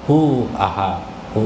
hu aha hu.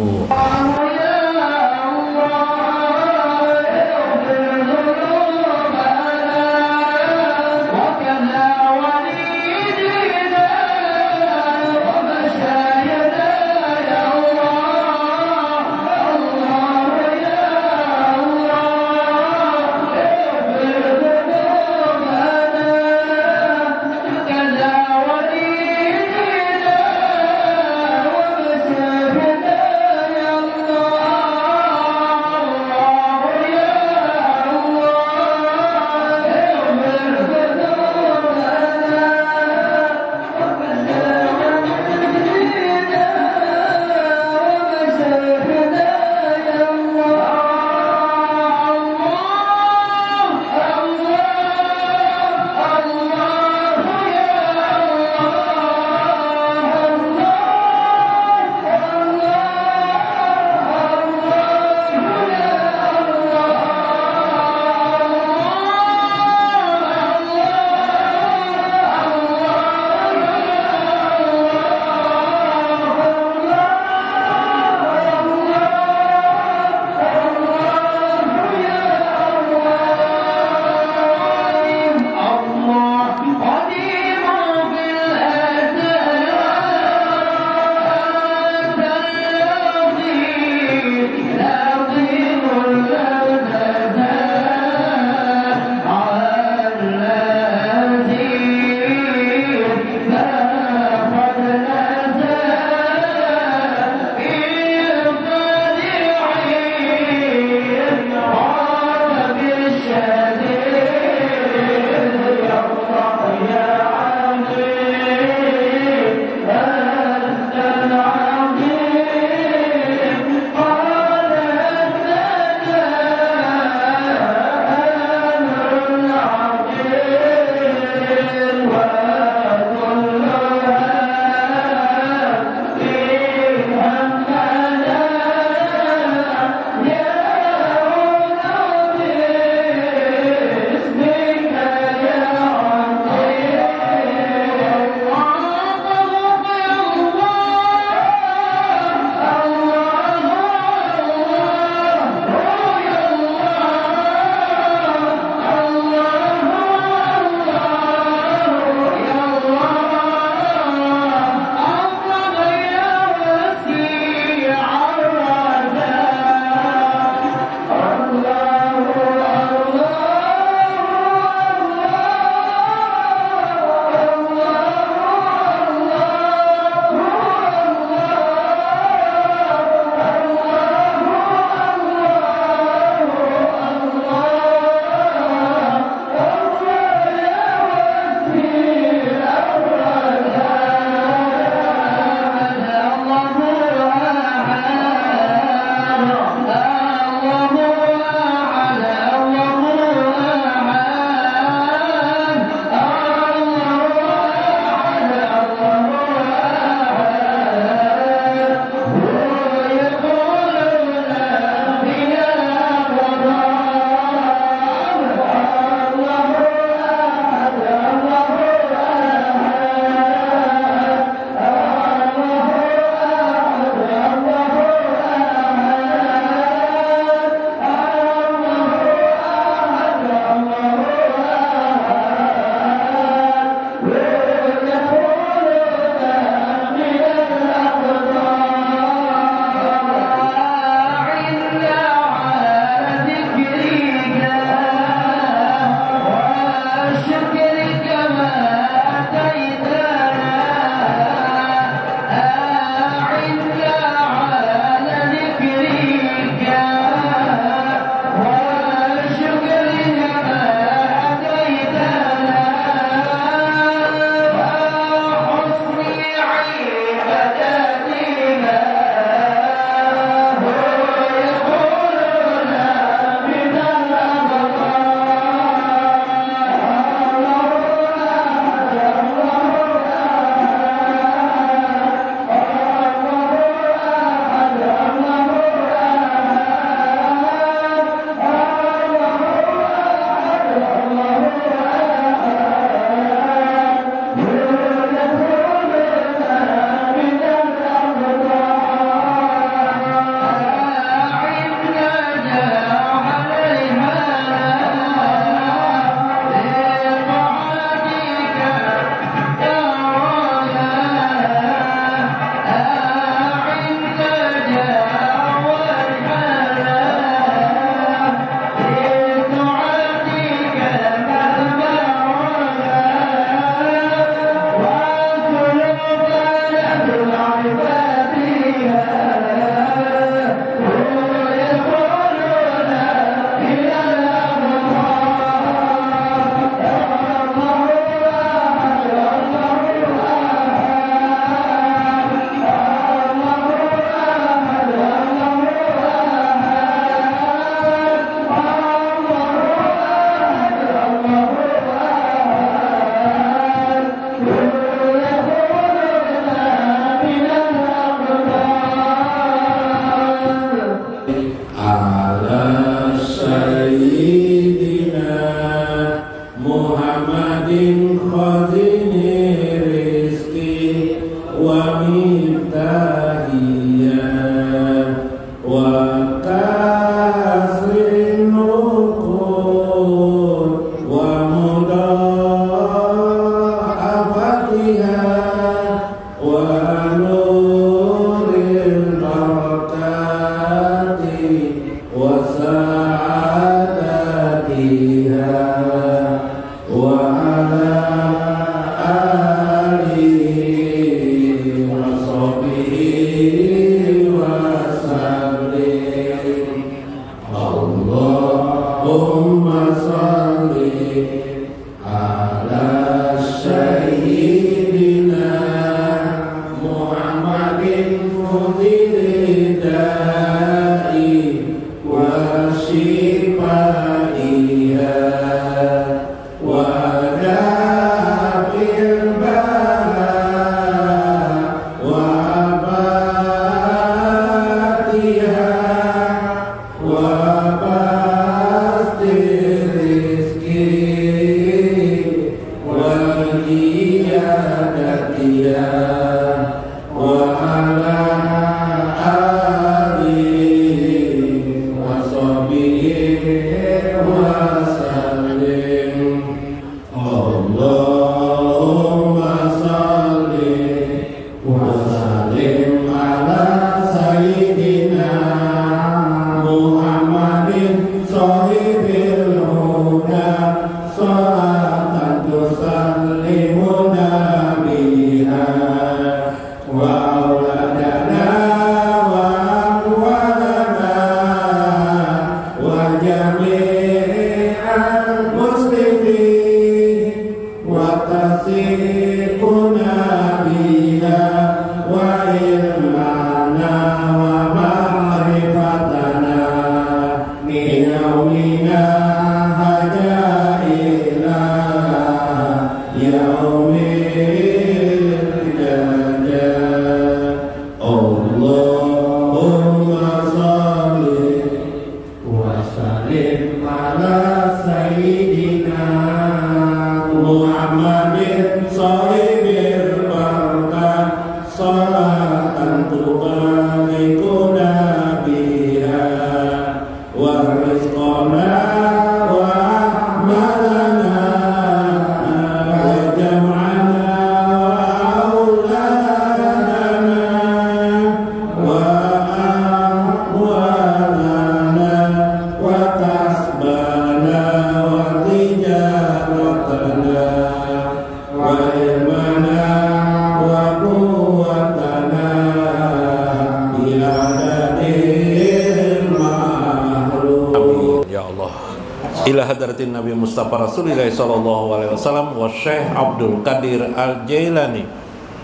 ila hadratin Nabi Mustafa Rasulullah sallallahu alaihi wasallam wa Syekh Abdul Qadir Al-Jailani.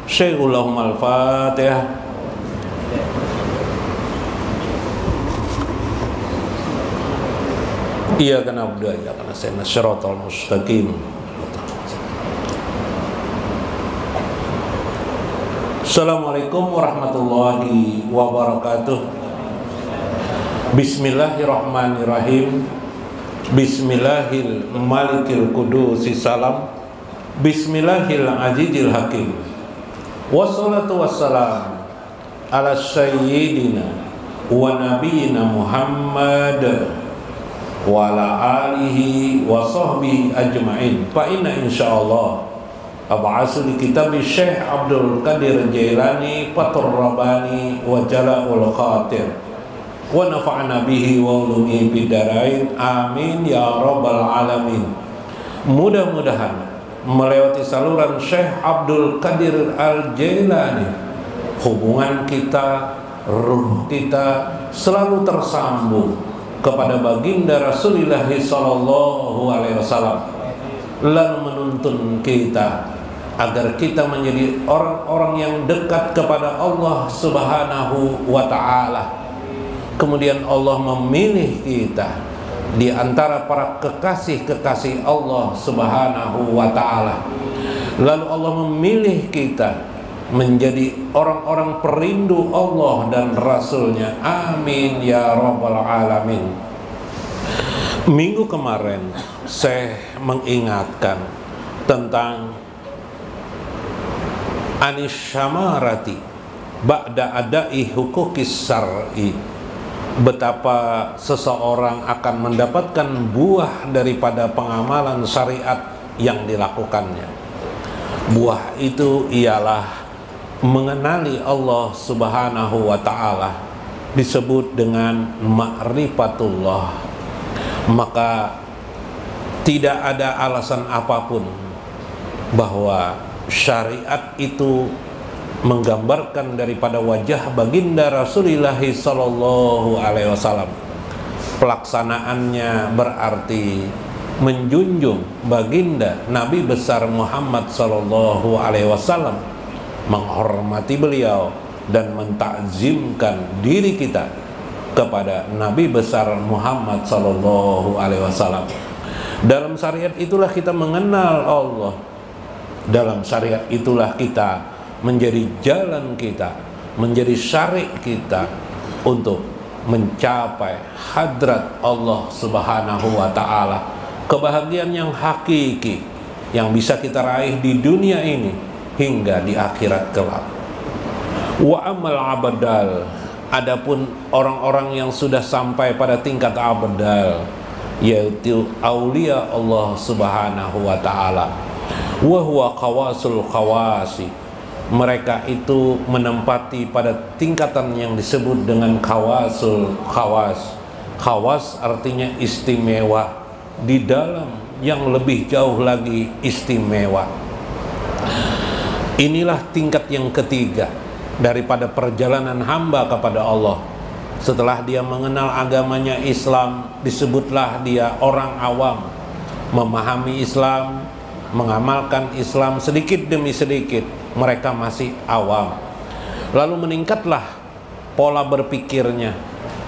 Syekhulahum al-Fatihah. Iyyaka na'budu wa iyyaka nasta'in shiratal mustaqim. Assalamualaikum warahmatullahi wabarakatuh. Bismillahirrahmanirrahim. Bismillahil malikil kudusi salam. Bismillahil azizil hakim. Wassalatu wassalam ala sayyidina wa nabiyina Muhammad wa ala alihi wa sahbihi ajma'in. Fa inna insyaallah ab'asu li kitabi Syekh Abdul Qadir Jailani Fathur Rabbani wa Jala'ul Khatir wa nafa'na bihi wa ulumi bidarain, amin ya rabbal alamin. Mudah-mudahan melewati saluran Syekh Abdul Qadir Al-Jailani, hubungan kita, ruh kita selalu tersambung kepada baginda Rasulullah sallallahu alaihi wasallam, lalu menuntun kita agar kita menjadi orang-orang yang dekat kepada Allah Subhanahu wa ta'ala. Kemudian Allah memilih kita di antara para kekasih-kekasih Allah Subhanahu wa ta'ala. Lalu Allah memilih kita menjadi orang-orang perindu Allah dan Rasulnya. Amin ya rabbal alamin. Minggu kemarin saya mengingatkan tentang anis syamarati ba'da adai hukukis syar'i, betapa seseorang akan mendapatkan buah daripada pengamalan syariat yang dilakukannya. Buah itu ialah mengenali Allah Subhanahu wa ta'ala, disebut dengan ma'rifatullah. Maka tidak ada alasan apapun bahwa syariat itu menggambarkan daripada wajah baginda Rasulullah sallallahu alaihi wasallam. Pelaksanaannya berarti menjunjung baginda Nabi besar Muhammad sallallahu alaihi wasallam, menghormati beliau, dan mentakzimkan diri kita kepada Nabi besar Muhammad sallallahu alaihi wasallam. Dalam syariat itulah kita mengenal Allah. Dalam syariat itulah kita menjadi jalan kita, menjadi syari kita untuk mencapai hadrat Allah Subhanahu wa ta'ala, kebahagiaan yang hakiki yang bisa kita raih di dunia ini hingga di akhirat kelak. Wa amal abdal, adapun orang-orang yang sudah sampai pada tingkat abdal, yaitu aulia Allah Subhanahu wa ta'ala, wa huwa khawasul khawasi, mereka itu menempati pada tingkatan yang disebut dengan khawasul khawas. Khawas artinya istimewa, di dalam yang lebih jauh lagi istimewa. Inilah tingkat yang ketiga daripada perjalanan hamba kepada Allah. Setelah dia mengenal agamanya Islam, disebutlah dia orang awam, memahami Islam, mengamalkan Islam sedikit demi sedikit, mereka masih awam. Lalu meningkatlah pola berpikirnya,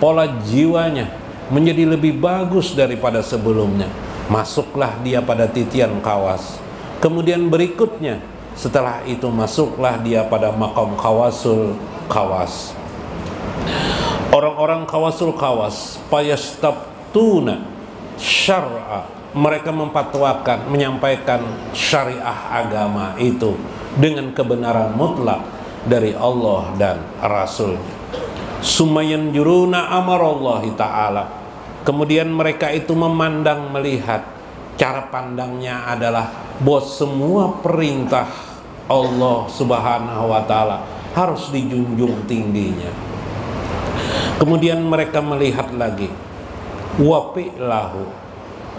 pola jiwanya menjadi lebih bagus daripada sebelumnya. Masuklah dia pada titian kawas. Kemudian berikutnya, setelah itu masuklah dia pada maqam khawasul khawas. Orang-orang khawasul khawas payastabtuna syar'a, mereka mempatwakan, menyampaikan syariah agama itu dengan kebenaran mutlak dari Allah dan Rasul. Sumayan juruna amarallahi ta'ala, kemudian mereka itu memandang, melihat, cara pandangnya adalah bahwa semua perintah Allah Subhanahu wa ta'ala harus dijunjung tingginya. Kemudian mereka melihat lagi wafi'lahu,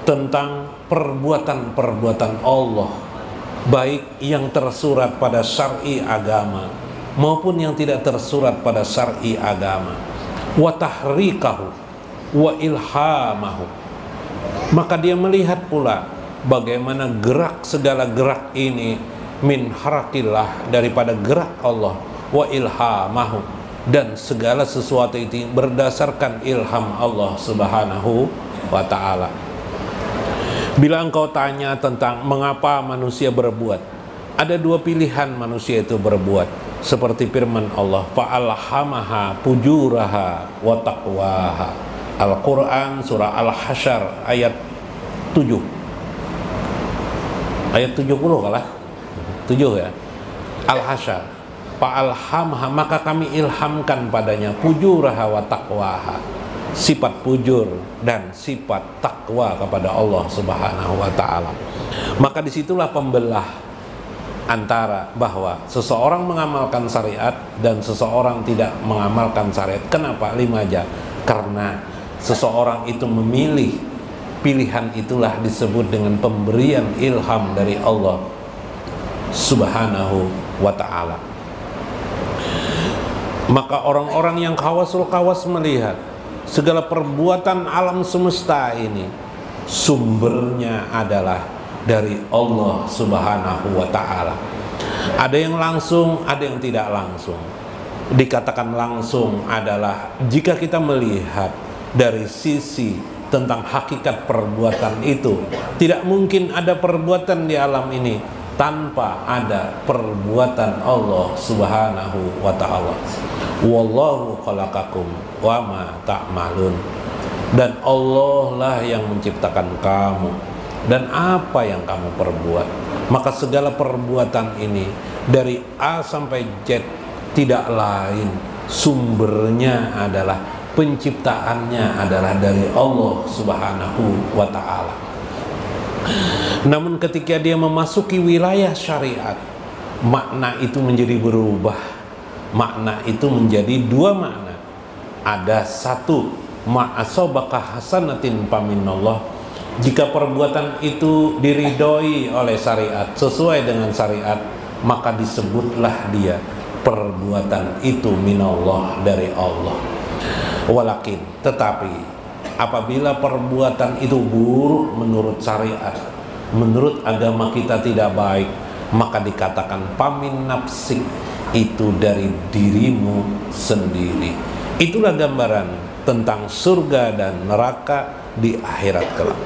tentang perbuatan-perbuatan Allah, baik yang tersurat pada syar'i agama maupun yang tidak tersurat pada syar'i agama. Wa tahrikahu wa ilhamahu, maka dia melihat pula bagaimana gerak, segala gerak ini min harakillah, daripada gerak Allah, wa ilhamahu, dan segala sesuatu itu berdasarkan ilham Allah Subhanahu wa ta'ala. Bila engkau tanya tentang mengapa manusia berbuat, ada dua pilihan manusia itu berbuat, seperti firman Allah, fa'alhamaha pujuraha wa taqwaha. Al-Quran surah Al-Hasyr ayat 7, ayat 70 kalah 7 ya, Al-Hasyr. Fa'alhamaha, maka kami ilhamkan padanya pujuraha wa taqwaha, sifat pujur dan sifat takwa kepada Allah Subhanahu wa ta'ala. Maka disitulah pembelah antara bahwa seseorang mengamalkan syariat dan seseorang tidak mengamalkan syariat. Kenapa? 5 aja. Karena seseorang itu memilih, pilihan itulah disebut dengan pemberian ilham dari Allah Subhanahu wa ta'ala. Maka orang-orang yang khawasul khawas melihat segala perbuatan alam semesta ini sumbernya adalah dari Allah Subhanahu wa ta'ala. Ada yang langsung, ada yang tidak langsung. Dikatakan langsung adalah jika kita melihat dari sisi tentang hakikat perbuatan itu, tidak mungkin ada perbuatan di alam ini tanpa ada perbuatan Allah Subhanahu wa ta'ala. Wallahu khalaqakum wa ma ta'malun, dan Allah lah yang menciptakan kamu dan apa yang kamu perbuat. Maka segala perbuatan ini dari A sampai Z tidak lain, sumbernya adalah, penciptaannya adalah dari Allah Subhanahu wa ta'ala. Namun ketika dia memasuki wilayah syariat, makna itu menjadi berubah. Makna itu menjadi dua makna. Ada satu, ma'asobaka hasanatin paminallah, jika perbuatan itu diridhoi oleh syariat, sesuai dengan syariat, maka disebutlah dia perbuatan itu minallah, dari Allah. Walakin, tetapi apabila perbuatan itu buruk menurut syariat, menurut agama kita tidak baik, maka dikatakan pamin nafsik, itu dari dirimu sendiri. Itulah gambaran tentang surga dan neraka di akhirat kelak.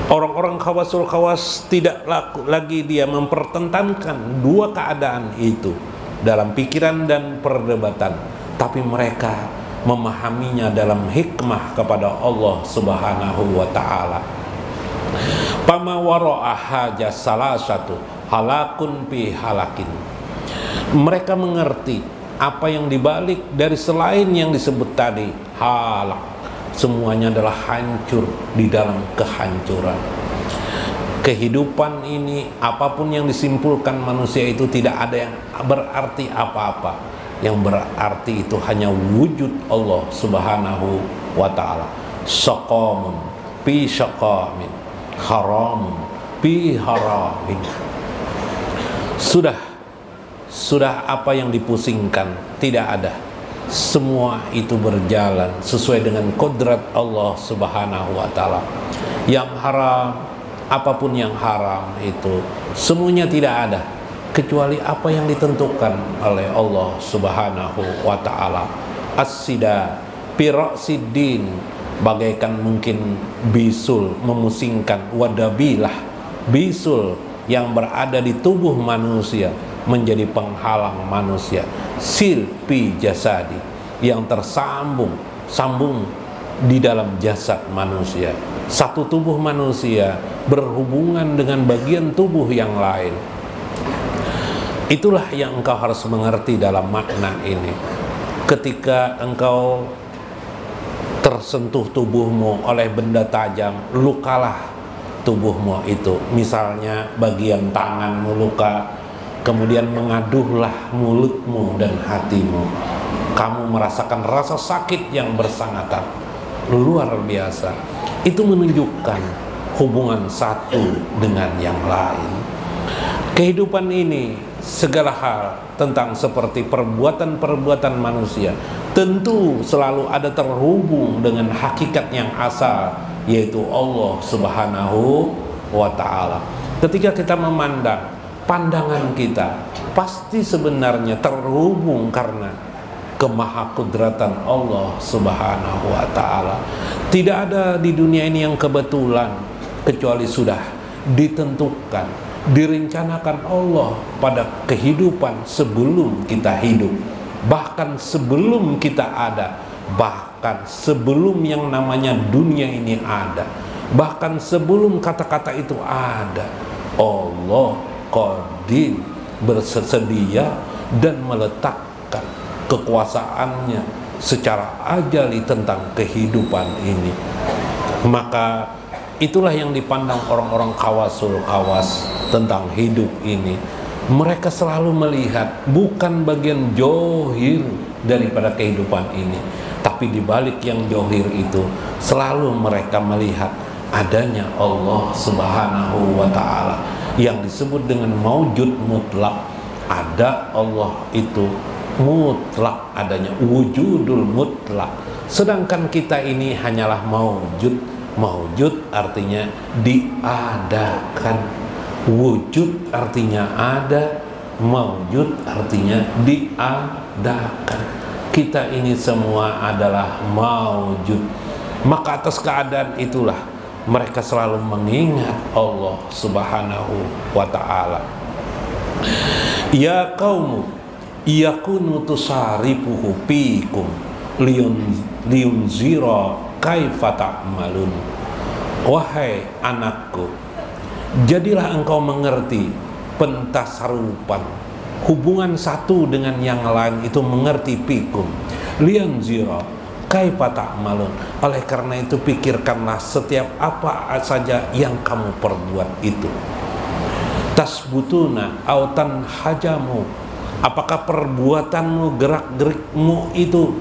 Orang-orang khawasul khawas tidak lagi dia mempertentangkan dua keadaan itu dalam pikiran dan perdebatan, tapi mereka memahaminya dalam hikmah kepada Allah Subhanahu wa ta'ala. Pama wara'a haja salah satu halakun pi halakin. Mereka mengerti apa yang dibalik dari selain yang disebut tadi halak, semuanya adalah hancur di dalam kehancuran. Kehidupan ini, apapun yang disimpulkan manusia itu tidak ada yang berarti apa-apa. Yang berarti itu hanya wujud Allah Subhanahu wa ta'ala. Syaqamun pi syaqamin, haramun pi haramin. Sudah apa yang dipusingkan, tidak ada. Semua itu berjalan sesuai dengan kodrat Allah Subhanahu wa ta'ala. Yang haram, apapun yang haram itu semuanya tidak ada kecuali apa yang ditentukan oleh Allah Subhanahu wa ta'ala. As-sida piraqsiddin, bagaikan mungkin bisul memusingkan, wadabilah, bisul yang berada di tubuh manusia menjadi penghalang manusia. Silpi jasadi, yang tersambung di dalam jasad manusia. Satu tubuh manusia berhubungan dengan bagian tubuh yang lain. Itulah yang engkau harus mengerti dalam makna ini. Ketika engkau tersentuh tubuhmu oleh benda tajam, lukalah tubuhmu itu. Misalnya bagian tanganmu luka, kemudian mengaduhlah mulutmu dan hatimu. Kamu merasakan rasa sakit yang bersangatan luar biasa. Itu menunjukkan hubungan satu dengan yang lain. Kehidupan ini, segala hal tentang seperti perbuatan-perbuatan manusia, tentu selalu ada terhubung dengan hakikat yang asal, yaitu Allah Subhanahu wa ta'ala. Ketika kita memandang, pandangan kita pasti sebenarnya terhubung karena kemahakudratan Allah Subhanahu wa ta'ala. Tidak ada di dunia ini yang kebetulan, kecuali sudah ditentukan, direncanakan Allah pada kehidupan sebelum kita hidup, bahkan sebelum kita ada, bahkan sebelum yang namanya dunia ini ada, bahkan sebelum kata-kata itu ada. Allah Qadir bersedia dan meletakkan kekuasaannya secara ajali tentang kehidupan ini. Maka itulah yang dipandang orang-orang khawasul khawas tentang hidup ini. Mereka selalu melihat bukan bagian johir daripada kehidupan ini, tapi di balik yang johir itu selalu mereka melihat adanya Allah Subhanahu wa ta'ala yang disebut dengan maujud mutlak. Ada Allah itu mutlak adanya, wujudul mutlak. Sedangkan kita ini hanyalah maujud. Maujud artinya diadakan, wujud artinya ada, maujud artinya diadakan. Kita ini semua adalah maujud. Maka atas keadaan itulah mereka selalu mengingat Allah Subhanahu wa ta'ala. Ya qaumu yakunu tusarifuhu fikum liyunzira kaifa ta'malun. Wahai anakku, jadilah engkau mengerti pentasarupan, hubungan satu dengan yang lain itu mengerti fikum liyunzira kaifa ta'malun. Oleh karena itu pikirkanlah setiap apa saja yang kamu perbuat itu. Tasbutuna autan hajamu, apakah perbuatanmu, gerak-gerikmu itu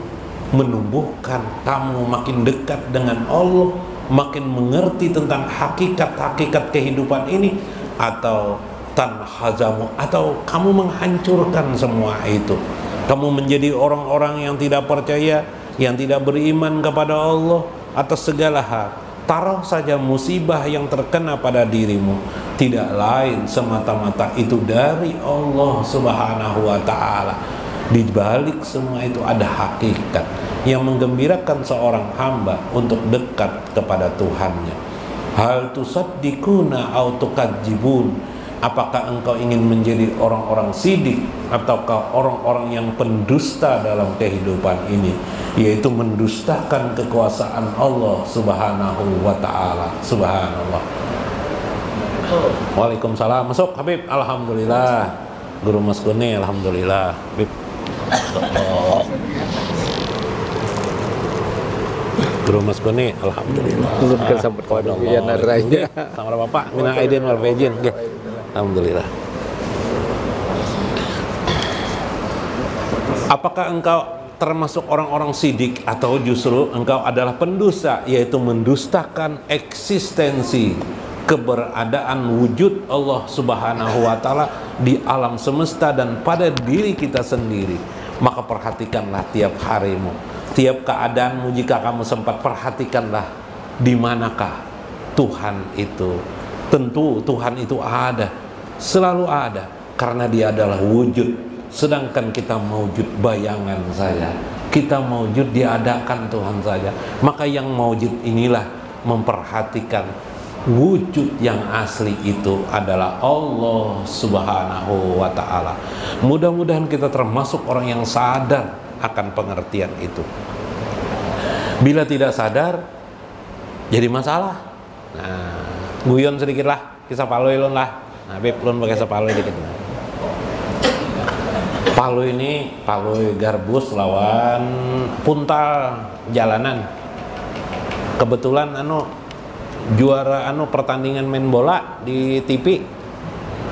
menumbuhkan kamu makin dekat dengan Allah, makin mengerti tentang hakikat-hakikat kehidupan ini, atau tanhazamu, atau kamu menghancurkan semua itu. Kamu menjadi orang-orang yang tidak percaya, yang tidak beriman kepada Allah atas segala hal. Taruh saja musibah yang terkena pada dirimu, tidak lain semata-mata itu dari Allah Subhanahu wa ta'ala. Di balik semua itu ada hakikat yang menggembirakan seorang hamba untuk dekat kepada Tuhannya. Hal tusaddiquna au tukadzibun. Apakah engkau ingin menjadi orang-orang sidik ataukah orang-orang yang pendusta dalam kehidupan ini, yaitu mendustakan kekuasaan Allah Subhanahu wa taala. Subhanallah. Waalaikumsalam. Masuk Habib. Alhamdulillah. Guru Mas Guni, alhamdulillah. Habib. Guru Mas Guni, alhamdulillah. Sama Bapak, minal aidin wal faizin. Alhamdulillah. Apakah engkau termasuk orang-orang sidik atau justru engkau adalah pendusta, yaitu mendustakan eksistensi keberadaan wujud Allah Subhanahu wa taala di alam semesta dan pada diri kita sendiri? Maka perhatikanlah tiap harimu, tiap keadaanmu. Jika kamu sempat, perhatikanlah di manakah Tuhan itu. Tentu Tuhan itu ada, selalu ada, karena Dia adalah wujud. Sedangkan kita maujud bayangan saja, kita maujud diadakan Tuhan saja. Maka yang maujud inilah memperhatikan wujud yang asli itu adalah Allah Subhanahu wa ta'ala. Mudah-mudahan kita termasuk orang yang sadar akan pengertian itu. Bila tidak sadar, jadi masalah. Nah, guyon sedikit lah, kisah paloi lun lah. Nah, Beb, lun pakai sepaloi dikit. Paloi ini, paloi garbus lawan puntal jalanan. Kebetulan juara pertandingan main bola di TV.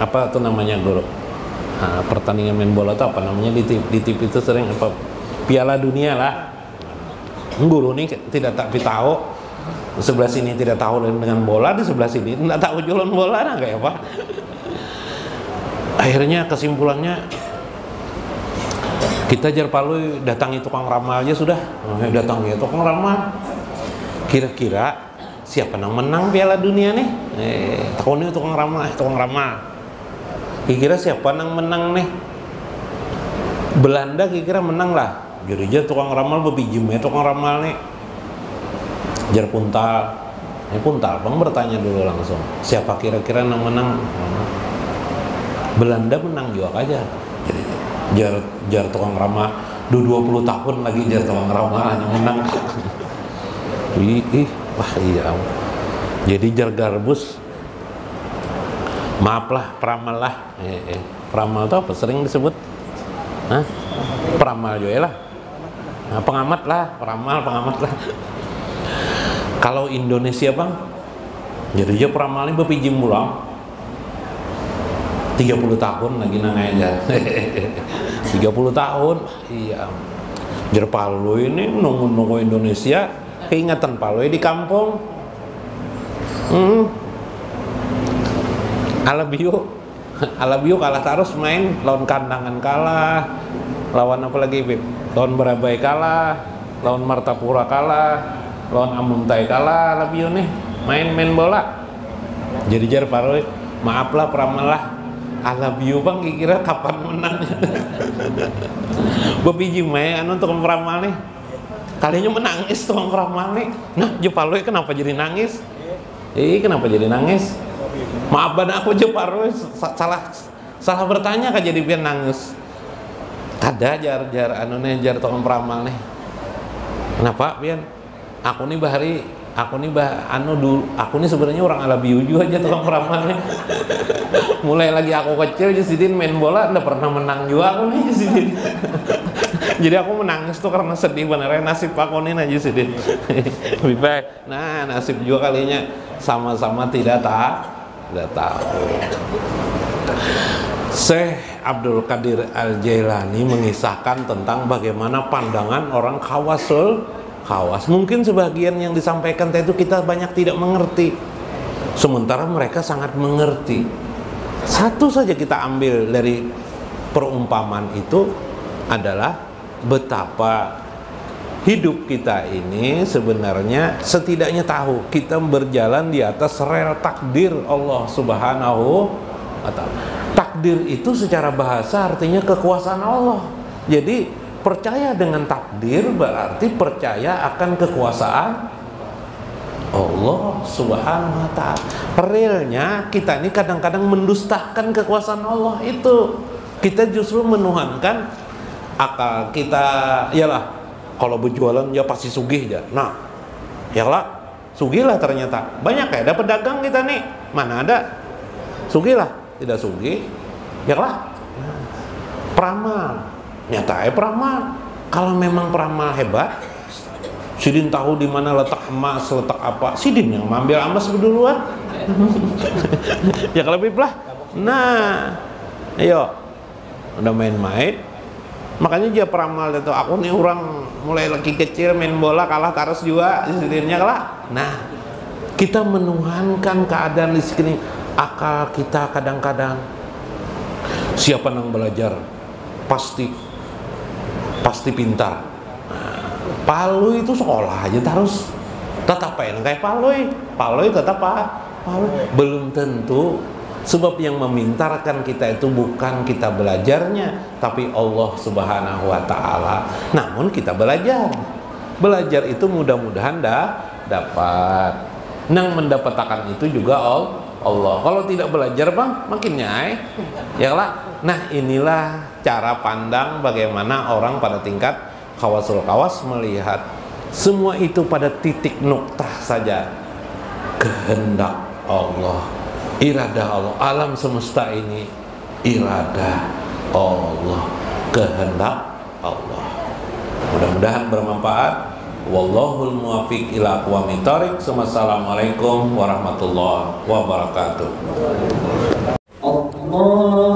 Apa tuh namanya, Guru? Nah, pertandingan main bola itu apa namanya di TV itu sering apa? Piala Dunia lah. Guru nih tidak tahu. Sebelah sini tidak tahu dengan bola, di sebelah sini tidak tahu jualan bola, nah kayak apa? Akhirnya kesimpulannya kita jar palui datangi tukang ramal aja sudah. Datangi tukang ramal. Kira-kira siapa yang menang Piala Dunia nih? Tahun ini tukang ramal. Kira-kira siapa yang menang nih? Belanda kira-kira menang lah. Jadi aja tukang ramal bebijim ya tukang ramal nih. Jar puntal. Puntal, Bang bertanya dulu langsung. Siapa kira-kira yang menang? Belanda menang juga aja. Jadi jar tukang ramal 20 tahun lagi jar tukang ramal hanya menang. Wah iya. Jadi jar garbus, maaflah peramal lah. Peramal itu apa sering disebut? Hah? Peramal juga lah. Nah, pengamat lah, peramal pengamat lah. Kalau Indonesia Bang, jadi aja peramalnya bepijim pulang 30 tahun lagi nangai aja. 30 tahun. Iya. Jar palu ini nunggu Indonesia. Keingatan paloi di kampung. Alabiu kalah terus main, lawan kandangan kalah, lawan apa lagi Bib? Lawan Barabai kalah, lawan Martapura kalah, lawan Amuntai kalah. Alabiu nih main bola. Jadi jar paloi, maaflah pramalah. Alabiu Bang kira kapan menang? Bepiji main untuk peramal nih. Kalinya menangis tukang ramal nih. Nah, Jepaloi kenapa jadi nangis? Kenapa jadi nangis? Maaf badan aku Jepaloi salah bertanya kan jadi biar nangis. Kada jar tukang ramal nih. Kenapa biar? Aku nih sebenarnya orang Alabiu juga aja tukang ramal nih. Mulai lagi aku kecil Jasidin main bola udah pernah menang juga aku nih Jasidin. Jadi aku menangis tuh karena sedih benernya nasib aku nih aja sedih. Lebih baik. Nah, nasib juga kalinya sama-sama tidak tahu. Syekh Abdul Qadir Al-Jailani mengisahkan tentang bagaimana pandangan orang khawas. Mungkin sebagian yang disampaikan itu kita banyak tidak mengerti. Sementara mereka sangat mengerti. Satu saja kita ambil dari perumpamaan itu adalah betapa hidup kita ini sebenarnya setidaknya tahu kita berjalan di atas rel takdir Allah Subhanahu wa ta'ala. Takdir itu secara bahasa artinya kekuasaan Allah. Jadi percaya dengan takdir berarti percaya akan kekuasaan Allah Subhanahu wa ta'ala. Realnya kita ini kadang-kadang mendustakan kekuasaan Allah itu. Kita justru menuhankan akal kita. Iyalah, kalau berjualan ya pasti sugih ya. Nah, iyalah, sugih lah ternyata. Banyak ya dapat dagang kita nih. Mana ada? Sugih lah, tidak sugih. Iyalah. Peramal. Nyata peramal. Kalau memang peramal hebat, Sidin tahu di mana letak emas, letak apa, Sidin yang mengambil emas duluan. Ya kalau lebih lah. Nah, ayo, udah main-main. Makanya dia peramal itu. Aku nih orang mulai lagi kecil main bola kalah terus juga, Sidinnya kalah. Nah, kita menuhankan keadaan di sekeliling akal kita kadang-kadang. Siapa yang belajar pasti pintar. Nah, Palui itu sekolah aja terus tetap pengen kayak Palui tetap Palui belum tentu, sebab yang memintarkan kita itu bukan kita belajarnya, tapi Allah Subhanahu wa ta'ala. Namun kita belajar itu mudah-mudahan dapat. Yang mendapatkan itu juga Allah. Kalau tidak belajar bang makin nyai ya lah. Nah, inilah cara pandang bagaimana orang pada tingkat khawasul khawas melihat semua itu pada titik nuktah saja. Kehendak Allah, iradah Allah, alam semesta ini iradah Allah, kehendak Allah. Mudah-mudahan bermanfaat. Wallahul muwaffiq ila aqwamit thoriq. Wassalamualaikum warahmatullahi wabarakatuh. Allah